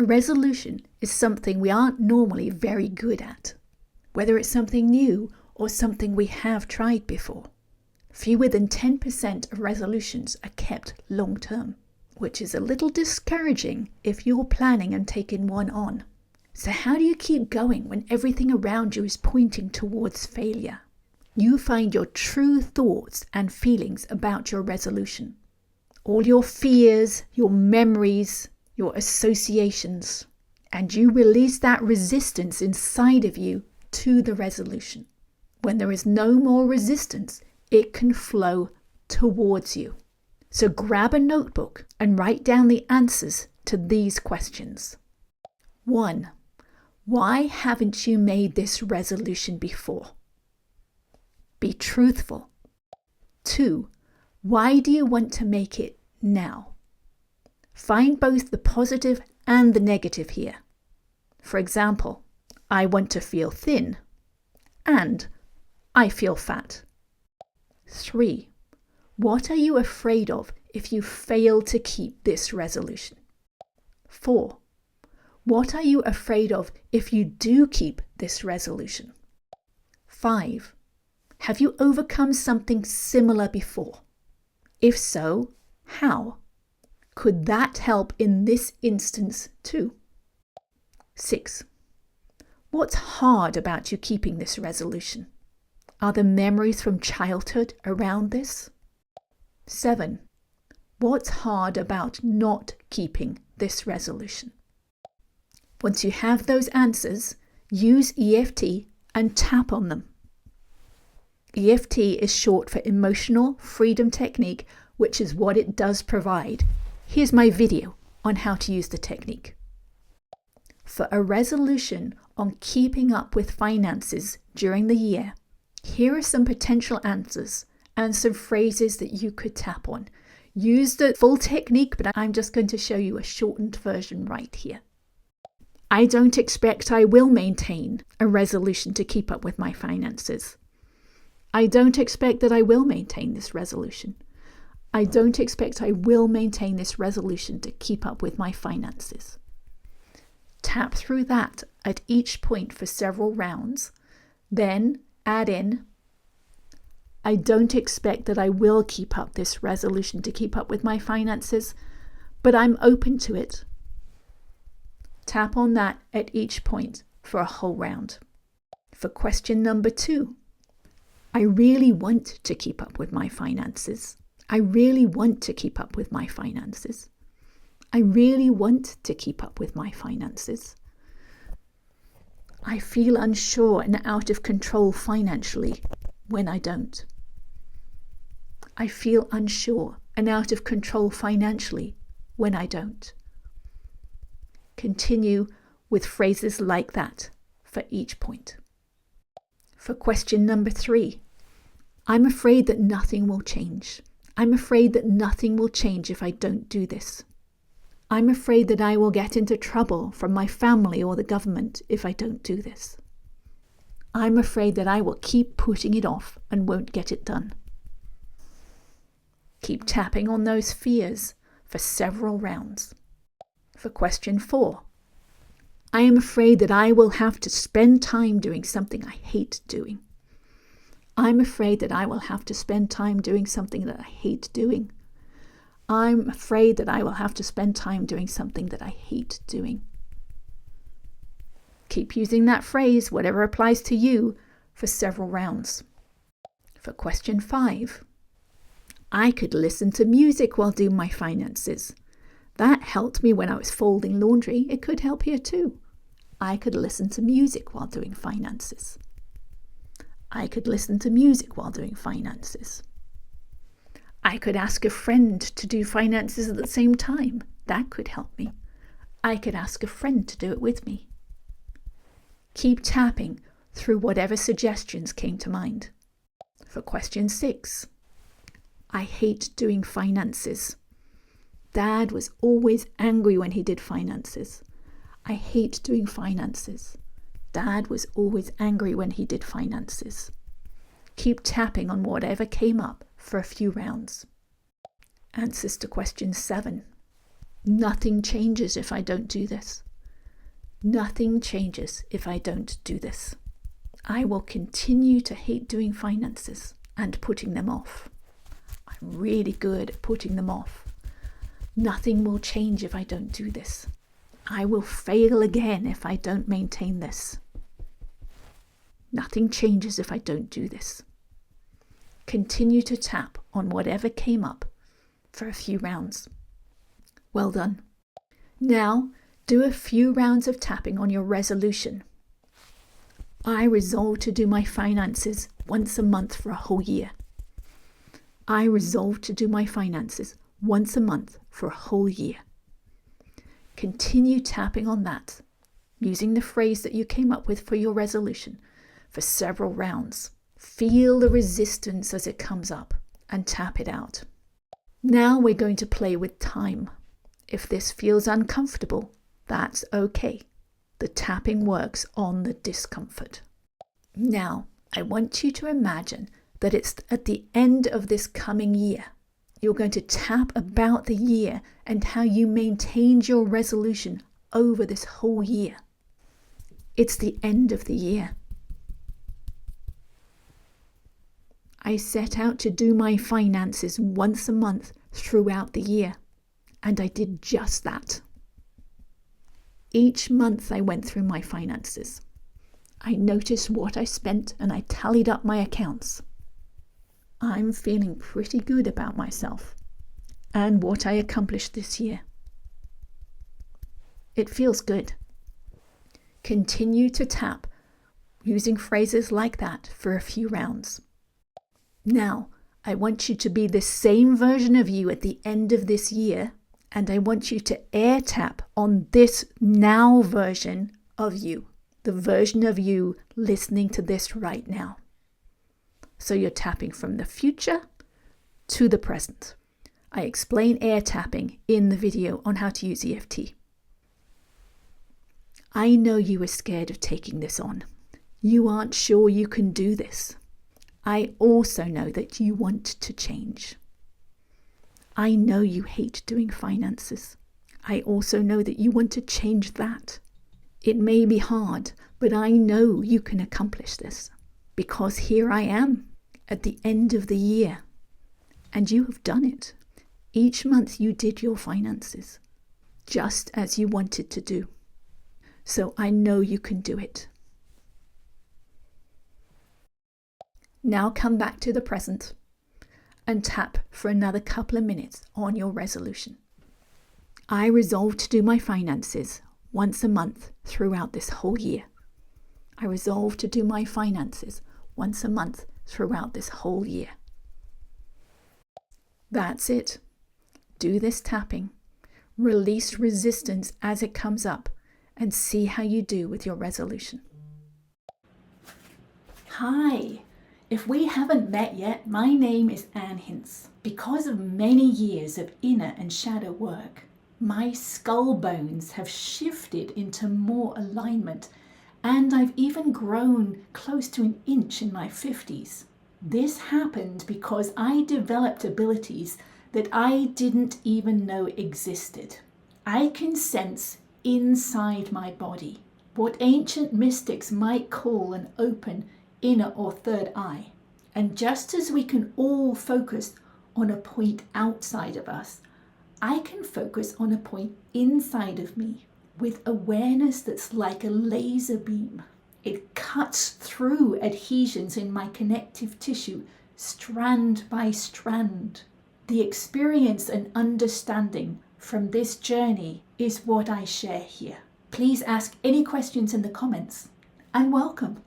A resolution is something we aren't normally very good at, whether it's something new or something we have tried before. Fewer than 10% of resolutions are kept long term, which is a little discouraging if you're planning on taking one on. So how do you keep going when everything around you is pointing towards failure? You find your true thoughts and feelings about your resolution. All your fears, your memories, your associations, and you release that resistance inside of you to the resolution. When there is no more resistance, it can flow towards you. So grab a notebook and write down the answers to these questions. 1. Why haven't you made this resolution before? Be truthful. 2. Why do you want to make it now? Find both the positive and the negative here. For example, I want to feel thin and I feel fat. 3. What are you afraid of if you fail to keep this resolution? 4. What are you afraid of if you do keep this resolution? 5. Have you overcome something similar before? If so, how? Could that help in this instance too? 6. What's hard about you keeping this resolution? Are there memories from childhood around this? 7. What's hard about not keeping this resolution? Once you have those answers, use EFT and tap on them. EFT is short for Emotional Freedom Technique, which is what it does provide. Here's my video on how to use the technique. For a resolution on keeping up with finances during the year, here are some potential answers and some phrases that you could tap on. Use the full technique, but I'm just going to show you a shortened version right here. I don't expect I will maintain a resolution to keep up with my finances. I don't expect that I will maintain this resolution. I don't expect I will maintain this resolution to keep up with my finances. Tap through that at each point for several rounds, then add in, I don't expect that I will keep up this resolution to keep up with my finances, but I'm open to it. Tap on that at each point for a whole round. For question number 2, I really want to keep up with my finances. I really want to keep up with my finances. I really want to keep up with my finances. I feel unsure and out of control financially when I don't. I feel unsure and out of control financially when I don't. Continue with phrases like that for each point. For question number 3, I'm afraid that nothing will change. I'm afraid that nothing will change if I don't do this. I'm afraid that I will get into trouble from my family or the government if I don't do this. I'm afraid that I will keep putting it off and won't get it done. Keep tapping on those fears for several rounds. For question 4, I am afraid that I will have to spend time doing something I hate doing. I'm afraid that I will have to spend time doing something that I hate doing. I'm afraid that I will have to spend time doing something that I hate doing. Keep using that phrase, whatever applies to you, for several rounds. For question 5, I could listen to music while doing my finances. That helped me when I was folding laundry. It could help here too. I could listen to music while doing finances. I could listen to music while doing finances. I could ask a friend to do finances at the same time. That could help me. I could ask a friend to do it with me. Keep tapping through whatever suggestions came to mind. For question 6, I hate doing finances. Dad was always angry when he did finances. I hate doing finances. Dad was always angry when he did finances. Keep tapping on whatever came up for a few rounds. Answers to question 7. Nothing changes if I don't do this. Nothing changes if I don't do this. I will continue to hate doing finances and putting them off. I'm really good at putting them off. Nothing will change if I don't do this. I will fail again if I don't maintain this. Nothing changes if I don't do this. Continue to tap on whatever came up for a few rounds. Well done. Now, do a few rounds of tapping on your resolution. I resolve to do my finances once a month for a whole year. I resolve to do my finances once a month for a whole year. Continue tapping on that, using the phrase that you came up with for your resolution for several rounds. Feel the resistance as it comes up and tap it out. Now we're going to play with time. If this feels uncomfortable, that's okay. The tapping works on the discomfort. Now, I want you to imagine that it's at the end of this coming year. You're going to tap about the year and how you maintained your resolution over this whole year. It's the end of the year. I set out to do my finances once a month throughout the year, and I did just that. Each month I went through my finances. I noticed what I spent and I tallied up my accounts. I'm feeling pretty good about myself and what I accomplished this year. It feels good. Continue to tap using phrases like that for a few rounds. Now, I want you to be the same version of you at the end of this year, and I want you to air tap on this now version of you, the version of you listening to this right now. So you're tapping from the future to the present. I explain air tapping in the video on how to use EFT. I know you are scared of taking this on. You aren't sure you can do this. I also know that you want to change. I know you hate doing finances. I also know that you want to change that. It may be hard, but I know you can accomplish this because here I am at the end of the year and you have done it. Each month you did your finances just as you wanted to do. So I know you can do it. Now come back to the present and tap for another couple of minutes on your resolution. I resolve to do my finances once a month throughout this whole year. I resolve to do my finances once a month throughout this whole year. That's it. Do this tapping. Release resistance as it comes up and see how you do with your resolution. Hi. If we haven't met yet, my name is Anne Hintz. Because of many years of inner and shadow work, my skull bones have shifted into more alignment, and I've even grown close to an inch in my 50s. This happened because I developed abilities that I didn't even know existed. I can sense inside my body what ancient mystics might call an open inner or third eye. And just as we can all focus on a point outside of us, I can focus on a point inside of me with awareness that's like a laser beam. It cuts through adhesions in my connective tissue, strand by strand. The experience and understanding from this journey is what I share here. Please ask any questions in the comments, and welcome.